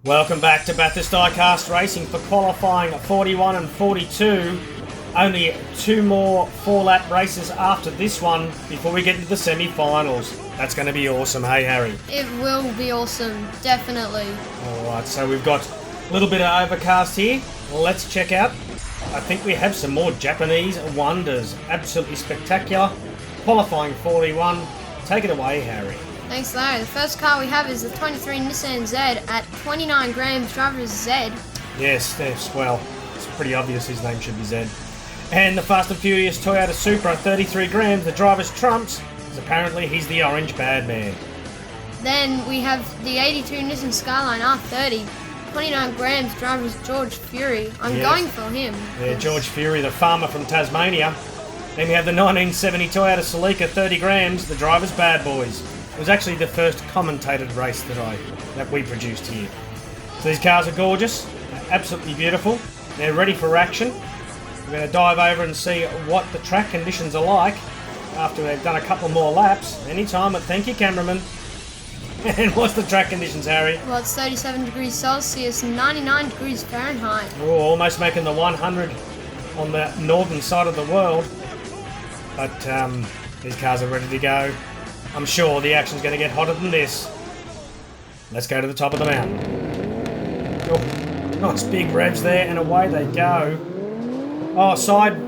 Welcome back to Bathurst Diecast Racing for qualifying 41 and 42. Only two more 4-lap races after this one before we get into the semi-finals. That's going to be awesome, hey Harry? It will be awesome, definitely. Alright, so we've got a little bit of overcast here. Let's check out. I think we have some more Japanese wonders. Absolutely spectacular. Qualifying 41. Take it away, Harry. Thanks, Larry. The first car we have is the 23 Nissan Z at 29 grams. Driver is Z. Yes, well, it's pretty obvious his name should be Z. And the Fast and Furious Toyota Supra, 33 grams. The driver's Trumps, because apparently he's the orange bad man. Then we have the 82 Nissan Skyline R30, 29 grams. Driver is George Fury. I'm going for him. Yeah, George Fury, the farmer from Tasmania. Then we have the 1970 Toyota Celica, 30 grams. The driver's Bad Boys. It was actually the first commentated race that we produced here. So these cars are gorgeous, they're absolutely beautiful, they're ready for action. We're going to dive over and see what the track conditions are like after they've done a couple more laps. Anytime, but thank you, cameraman. And what's the track conditions, Harry? Well, it's 37 degrees Celsius, 99 degrees Fahrenheit. Oh, almost making the 100 on the northern side of the world. But these cars are ready to go. I'm sure the action's going to get hotter than this. Let's go to the top of the mountain. Oh, nice big revs there, and away they go. Oh, side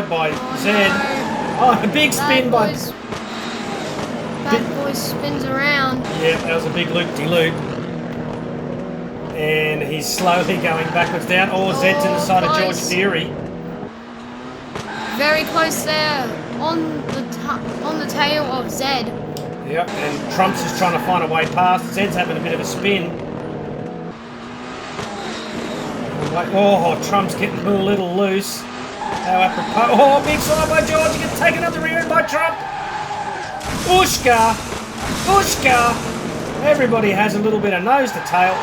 by Zed. Oh, a big spin by... Bad Boy spins around. Yeah, that was a big loop-de-loop. And he's slowly going backwards down. Oh, Zed's in the side of George Fury. Very close there, on the tail of Zed. Yep, and Trumps is trying to find a way past. Zed's having a bit of a spin. Oh, Trump's getting a little loose. How apropos. Oh, big side by George. He gets taken up the rear end by Trump. Ushka. Everybody has a little bit of nose to tail.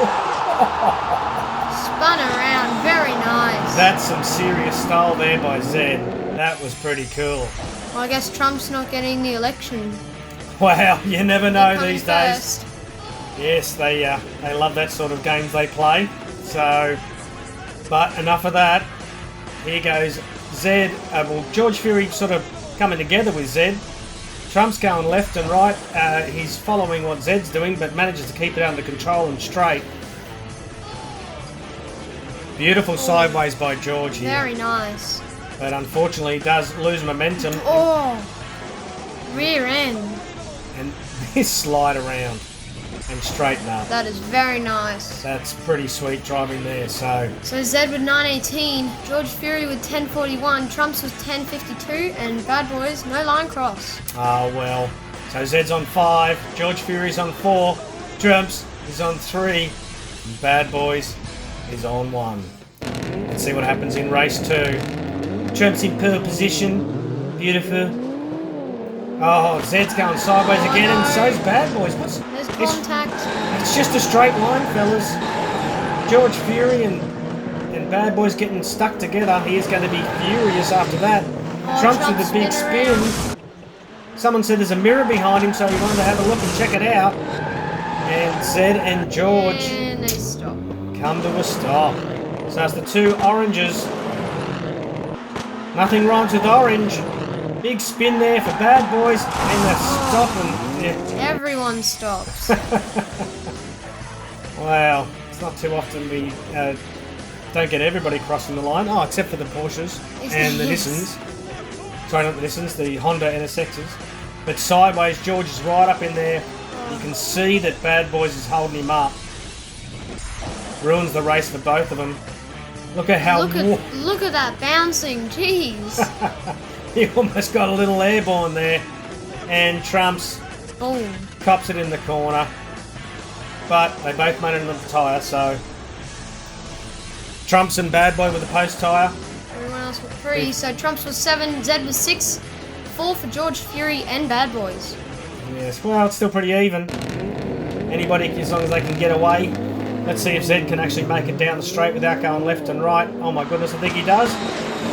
Spun around, very nice. That's some serious style there by Zed. That was pretty cool. Well, I guess Trump's not getting the election. Wow, you never know these days. First. Yes, they love that sort of games they play. So, but enough of that. Here goes Zed. George Fury sort of coming together with Zed. Trump's going left and right. He's following what Zed's doing, but manages to keep it under control and straight. Beautiful sideways by George here. Very nice. But unfortunately, he does lose momentum. Oh, rear end. And this slide around and straighten up. That is very nice. That's pretty sweet driving there. So Zed with 918, George Fury with 1041, Trumps with 1052, and Bad Boys no line cross. Oh well. So Zed's on 5, George Fury's on 4, Trumps is on 3, and Bad Boys is on 1. Let's see what happens in race 2. Trumps in pole position. Beautiful. Oh, Zed's going sideways again, and so's Bad Boys. There's contact. It's just a straight line, fellas. George Fury and Bad Boys getting stuck together. He is going to be furious after that. Trumps with a big spin. Someone said there's a mirror behind him, so he wanted to have a look and check it out. And Zed and George And they stop. come to a stop. So it's the two oranges. Nothing rhymes with orange. Big spin there for Bad Boys, and they're stopping. Yeah. Everyone stops. Wow, it's not too often we don't get everybody crossing the line. Oh, except for the Porsches and the Nissans. Sorry, not the Nissans, the Honda NSXs. But sideways, George is right up in there. You can see that Bad Boys is holding him up. Ruins the race for both of them. Look at how... Look at that bouncing, jeez. He almost got a little airborne there. And Trumps Boom. cops it in the corner. But they both made it on the tyre, so... Trumps and Bad Boy with the post tyre. Everyone else with 3. So Trumps was 7, Zed was 6, 4 for George Fury and Bad Boys. Yes, well, it's still pretty even. Anybody, as long as they can get away. Let's see if Zed can actually make it down the straight without going left and right. Oh my goodness, I think he does.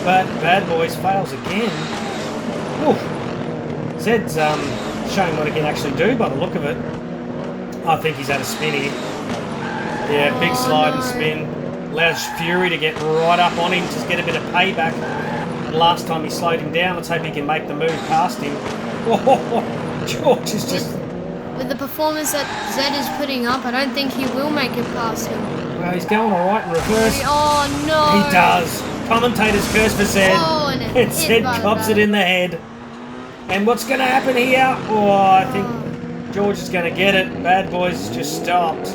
But Bad Boys fails again. Ooh. Zed's showing what he can actually do by the look of it. I think he's had a spin here. Yeah, big slide and spin. Allows Fury to get right up on him, just get a bit of payback. And last time he slowed him down, let's hope he can make the move past him. Oh, George is just... With the performance that Zed is putting up, I don't think he will make it past him. Well, he's going all right in reverse. Oh, no. He does. Commentators curse for Zed. Oh, and Zed cops it in the head. And what's going to happen here? Oh, I think George is going to get it. Bad Boys just stopped.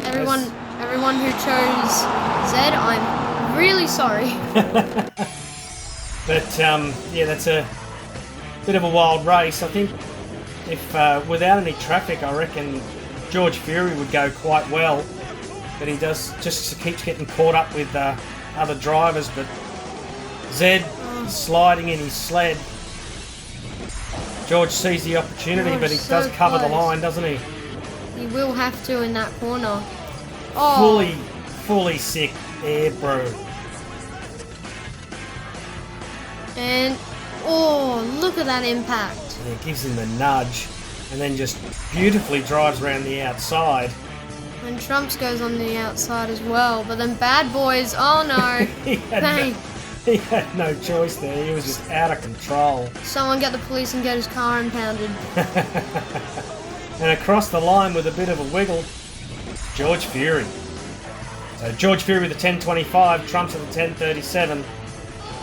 Everyone who chose Zed, I'm really sorry. But, yeah, that's a bit of a wild race. I think if without any traffic, I reckon George Fury would go quite well. But he just keeps getting caught up with other drivers. But Zed is sliding in his sled. George sees the opportunity, but he does cover the line, doesn't he? He will have to in that corner. Oh. Fully sick air, bro. And, oh, look at that impact. And it gives him the nudge, and then just beautifully drives around the outside. And Trumps goes on the outside as well, but then Bad Boys, oh no. he had no choice there. He was just out of control. Someone get the police and get his car impounded. And across the line with a bit of a wiggle, George Fury. So George Fury with the 10.25, Trumps at the 10.37.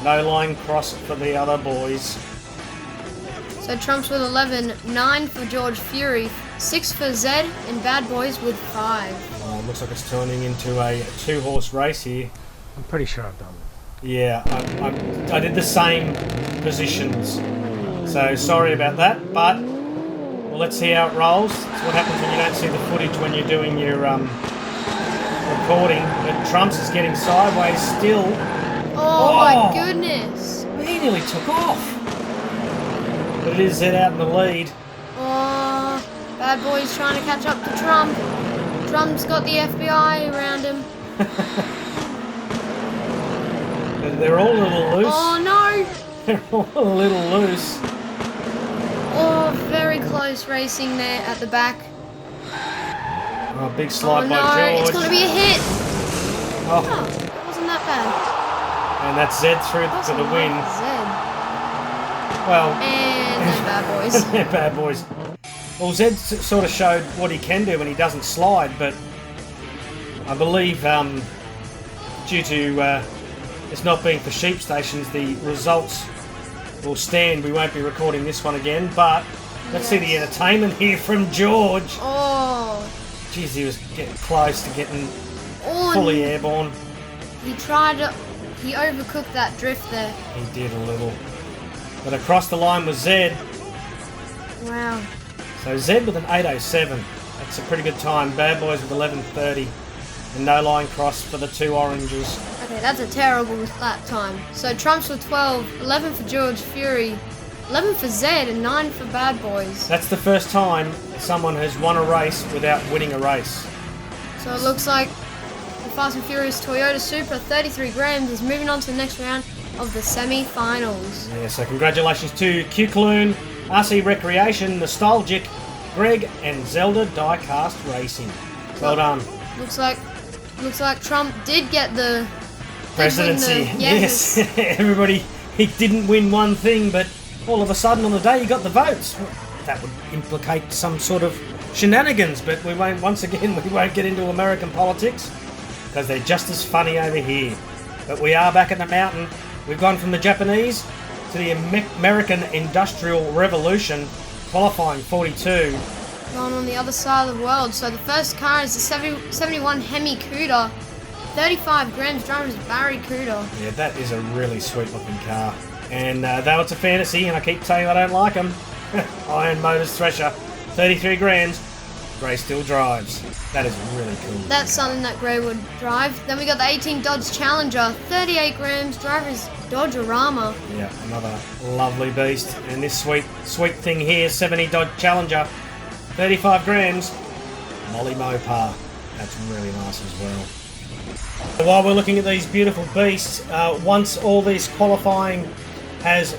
No line cross for the other boys. So Trumps with 11, 9 for George Fury, 6 for Zed, and Bad Boys with 5. Oh, looks like it's turning into a 2-horse race here. I'm pretty sure I've done it. Yeah, I did the same positions. So sorry about that, but well, let's see how it rolls. It's what happens when you don't see the footage when you're doing your recording. But Trumps is getting sideways still. Oh my goodness. He nearly took off. But it is Zed out in the lead. Oh, Bad Boy's trying to catch up to Trump. Trump's got the FBI around him. They're all a little loose. Oh no! They're all a little loose. Oh, very close racing there at the back. Oh, big slide by George. It's going to be a hit. Oh, It wasn't that bad. and that's Zed through for the win. Zed. Well, And they're Bad Boys. they're Bad Boys. Well, Zed sort of showed what he can do when he doesn't slide, but I believe due to it's not being for sheep stations, the results will stand. We won't be recording this one again, but let's see the entertainment here from George. Oh. Jeez, he was getting close to getting Oh, fully airborne. he overcooked that drift there. He did a little. But across the line was Zed. Wow. So Zed with an 8.07. That's a pretty good time. Bad Boys with 11.30. And no line cross for the two oranges. Okay, that's a terrible lap time. So Trumps with 12, 11 for George Fury, 11 for Zed, and 9 for Bad Boys. That's the first time someone has won a race without winning a race. So it looks like the Fast and Furious Toyota Supra 33 grams is moving on to the next round of the semi-finals. Yeah, so congratulations to Q-Cloon, RC Recreation, Nostalgic, Greg, and Zelda Diecast Racing. Well done. Looks like Trump did get the Presidency. Yes. Everybody, he didn't win one thing, but all of a sudden on the day he got the votes. That would implicate some sort of shenanigans, but we won't get into American politics because they're just as funny over here. But we are back at the mountain. We've gone from the Japanese to the American Industrial Revolution, qualifying 42. Gone on the other side of the world. So the first car is the 71 Hemi Cuda, 35 grams, driver is Barry Cuda. Yeah, that is a really sweet looking car. And though it's a fantasy, and I keep saying I don't like them, Iron Motors Thresher, 33 grams, Gray still drives. That is really cool. That's something that Gray would drive. Then we got the 18 Dodge Challenger, 38 grams, driver is Dodgerama. Yeah, another lovely beast. And this sweet thing here, 70 Dodge Challenger, 35 grams, Molly Mopar. That's really nice as well. While we're looking at these beautiful beasts, once all this qualifying has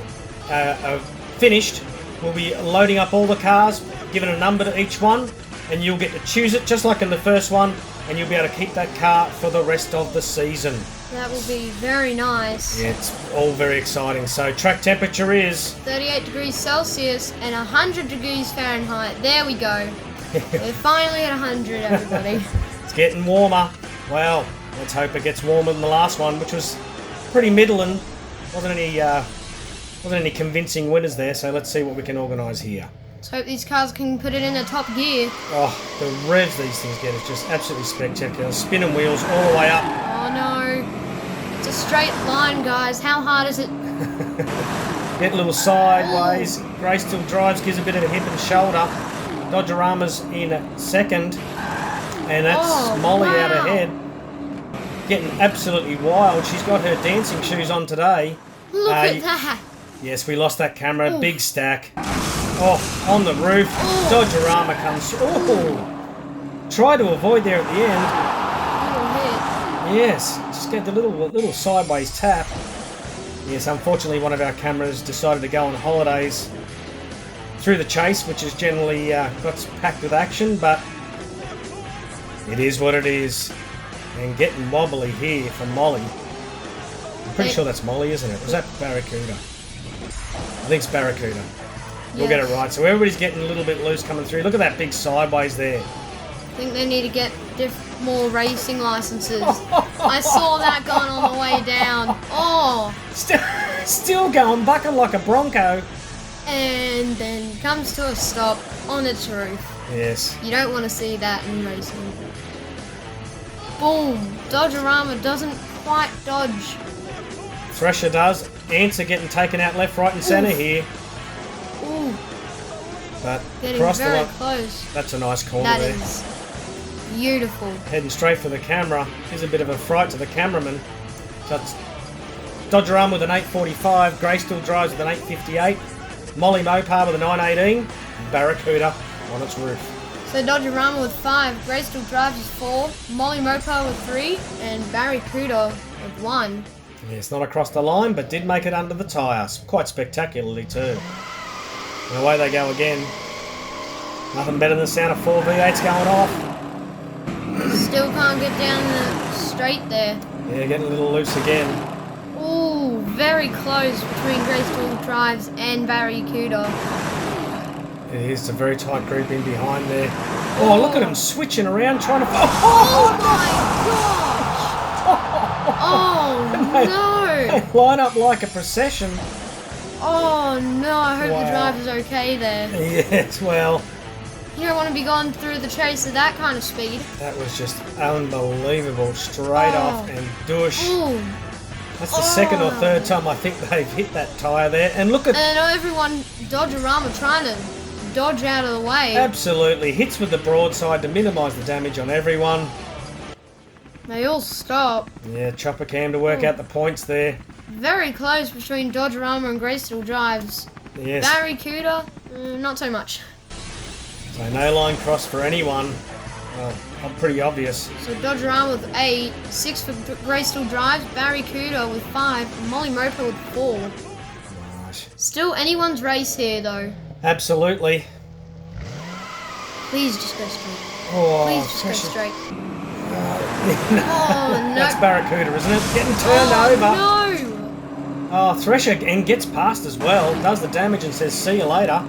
finished, we'll be loading up all the cars, giving a number to each one, and you'll get to choose it just like in the first one, and you'll be able to keep that car for the rest of the season. That will be very nice. Yeah, it's all very exciting. So track temperature is 38 degrees Celsius and 100 degrees Fahrenheit. There we go. We're finally at 100, everybody. It's getting warmer. Well, let's hope it gets warmer than the last one, which was pretty middling. Wasn't any convincing winners there, so let's see what we can organise here. Let's hope these cars can put it in the top gear. Oh, the revs these things get is just absolutely spectacular. Spinning wheels all the way up. Oh no. It's a straight line, guys. How hard is it? Get a little sideways. Grace still drives, gives a bit of a hip and shoulder. Dodgerama's in second. And that's Molly out ahead. Getting absolutely wild. She's got her dancing shoes on today. Look at that. Yes, we lost that camera. Big stack. Oh, on the roof. Dodgerama comes. Oh, try to avoid there at the end. Yes, just get the little sideways tap. Yes, unfortunately, one of our cameras decided to go on holidays through the chase, which is generally got packed with action, but it is what it is. And getting wobbly here for Molly. I'm pretty sure that's Molly, isn't it? Was that Barracuda? I think it's Barracuda. We'll get it right. So everybody's getting a little bit loose coming through. Look at that big sideways there. I think they need to get more racing licenses. I saw that going on the way down. Oh! Still going, bucking like a Bronco. And then comes to a stop on its roof. Yes. You don't want to see that in racing. Boom! Dodgerama doesn't quite dodge. Thresher does. Ants are getting taken out left, right and centre here. Ooh. But Getting across very the line. close. That's a nice corner That there. is beautiful. Heading straight for the camera. Is a bit of a fright to the cameraman. So it's Dodgerama with an 845. Grace still drives with an 858. Molly Mopar with a 918. Barracuda on its roof. So Dodgerama with 5, Grace still drives with 4, Molly Mopar with 3, and Barracuda with 1. Yes, not across the line, but did make it under the tyres. Quite spectacularly too. And away they go again. Nothing better than the sound of 4 V8s going off. Still can't get down the straight there. Yeah, getting a little loose again. Ooh, very close between Grace still drives and Barracuda. It is a very tight group in behind there. Oh, look at them switching around trying to... Oh my gosh! Oh no! They line up like a procession. Oh no, I hope Wow. the driver's okay there. Yes, well, You don't want to be going through the chase at that kind of speed. that was just unbelievable. Straight off and douche. Ooh. That's the second or third time I think they've hit that tyre there. And look at... And I know everyone, Dodgerama, trying to dodge out of the way. Absolutely. Hits with the broadside to minimise the damage on everyone. They all stop. Yeah, chopper cam to work out the points there. Very close between Dodgerama and Greystall Drives. Yes. Barracuda, not so much. So no line cross for anyone. Pretty obvious. So Dodgerama with 8, 6 for Greystall Drives, Barracuda with 5, and Molly Mopar with 4. Right. Still anyone's race here though. Absolutely. Please just go straight. Oh, Please just go especially- straight. No. Oh no. That's Barracuda, isn't it? Getting turned over. No! Oh, Thresher and gets past as well. Does the damage and says, see you later.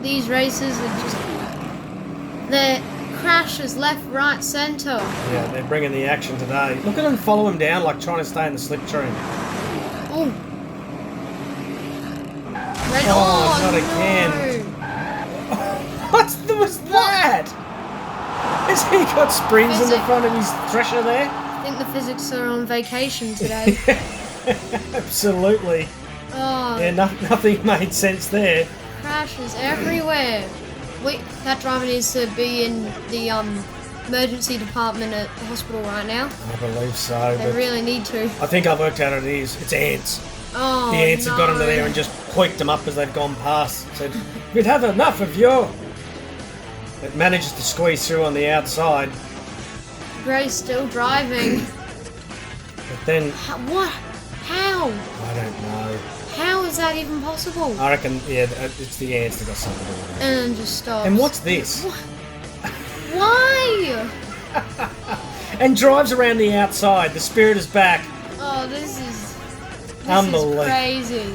These races are just... They're crashes left, right, centre. Yeah, they're bringing the action today. Look at them follow him down like trying to stay in the slip train. Ooh. Oh, not again. What was that? Has he got springs in the front of his Thresher there? I think the physics are on vacation today. Absolutely. Oh, Yeah, nothing made sense there. crashes everywhere. Wait, that driver needs to be in the emergency department at the hospital right now. I believe so. They But really need to. I think I've worked out what it is. It's ants. Oh, The ants have got into there and just hoiked them up as they've gone past. Said, we'd have enough of you. It manages to squeeze through on the outside. Gray's still driving. But then, What? How? I don't know. How is that even possible? I reckon, yeah, it's the ants that got something to do with it. And just stops. And what's this? What? Why? And drives around the outside. The Spirit is back. Oh, this is Unbelievable. crazy.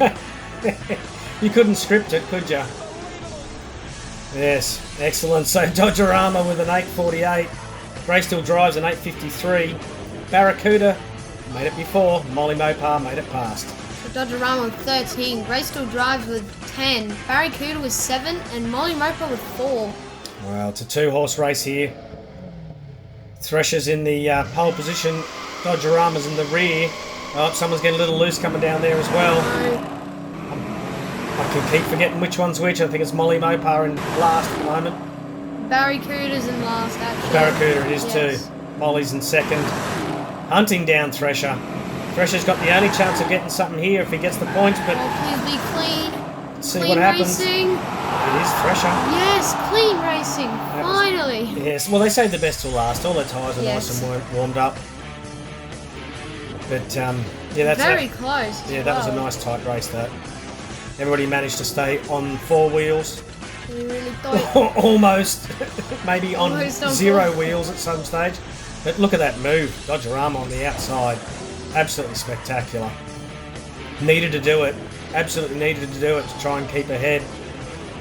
You couldn't script it, could you? Yes, excellent. So Dodgerama with an 8:48. Greysteel drives an 8:53. Barracuda made it before. Molly Mopar made it past. So Dodgerama with 13, Greysteel drives with 10, Barracuda with 7, and Molly Mopar with 4. Well, it's a 2-horse race here. Thresher's in the pole position. Dodgerama's in the rear. Oh, someone's getting a little loose coming down there as well. I can keep forgetting which one's which. I think it's Molly Mopar in last at the moment. Barracuda's in last, actually. Barracuda it is Yes. too. Molly's in second. Hunting down Thresher. Thresher's got the only chance of getting something here if he gets the points, but Oh, please be clean. see Clean what happens. racing. It is Thresher. Yes, clean racing. Finally. Yes, well, they saved the best till last. All their tyres are nice Yes. and warmed up. But, yeah, that's Very it. close. Yeah, that was a nice tight race, that. Everybody managed to stay on 4 wheels. We really thought. Almost. Maybe on Almost on 0 4. wheels at some stage. But look at that move. Dodgerama on the outside. Absolutely spectacular. Needed to do it. Absolutely needed to do it to try and keep ahead.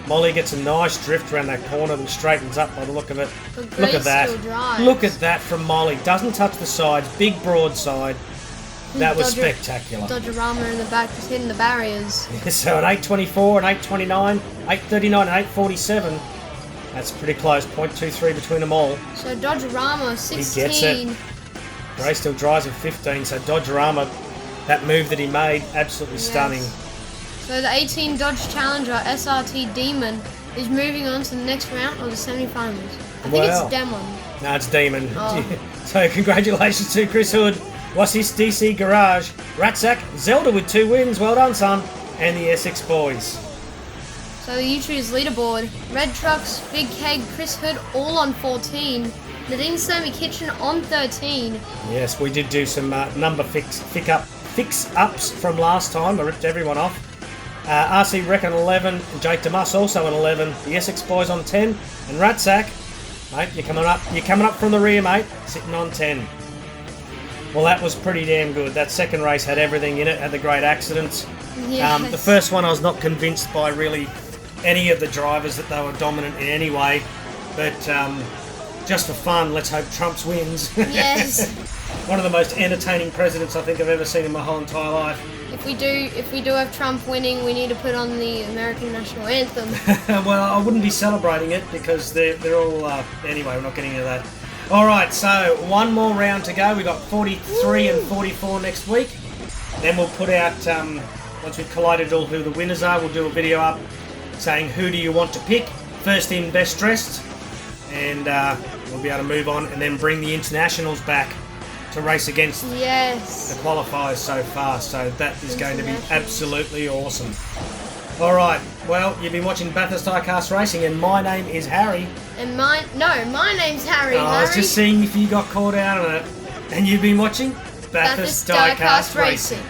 Molly gets a nice drift around that corner and straightens up by the look of it. But Look at that. Greysteel drives. Look at that from Molly. Doesn't touch the sides. Big broadside. That was Dodger- spectacular. Dodgerama in the back just hitting the barriers. So an 8:24, an 8:29, 8:39 and 8:47. That's pretty close. 0.23 between them all. So Dodgerama 16. gets it. Greysteel drives at 15. So Dodgerama, that move that he made, absolutely Yes. stunning. So the 18 Dodge Challenger SRT Demon is moving on to the next round of the semi-finals. I think Wow. it's Demon. No, it's Demon. Oh. So congratulations to Chris Hood, Wassis DC Garage, Ratsack, Zelda with 2 wins. Well done, son. And the Essex boys. So the U-Choose leaderboard, Red Trucks, Big Keg, Chris Hood all on 14, Nadine Sammy Kitchen on 13. Yes, we did do some number fix-ups from last time. I ripped everyone off. RC Reckon 11, Jake DeMuss also on 11. The Essex boys on 10, and Ratsack, mate, you're coming up from the rear, mate, sitting on 10. Well, that was pretty damn good. That second race had everything in it. Had the great accidents. Yes. The first one I was not convinced by really any of the drivers that they were dominant in any way, but just for fun, let's hope Trump's wins. Yes. One of the most entertaining presidents I think I've ever seen in my whole entire life. If we do have Trump winning, we need to put on the American national anthem. Well, I wouldn't be celebrating it because they're all... anyway, we're not getting into that. All right, so one more round to go. We've got 43 and 44 next week. Then we'll put out, once we've collided all who the winners are, we'll do a video up saying who do you want to pick, first in, best dressed, and we'll be able to move on and then bring the internationals back to race against Yes. the qualifiers so far. So that is going to be absolutely awesome. All right, well, you've been watching Bathurst Diecast Racing, and my name is Harry. And my name's Harry. I was just seeing if you got caught out on it. And you've been watching Bathurst Diecast Racing.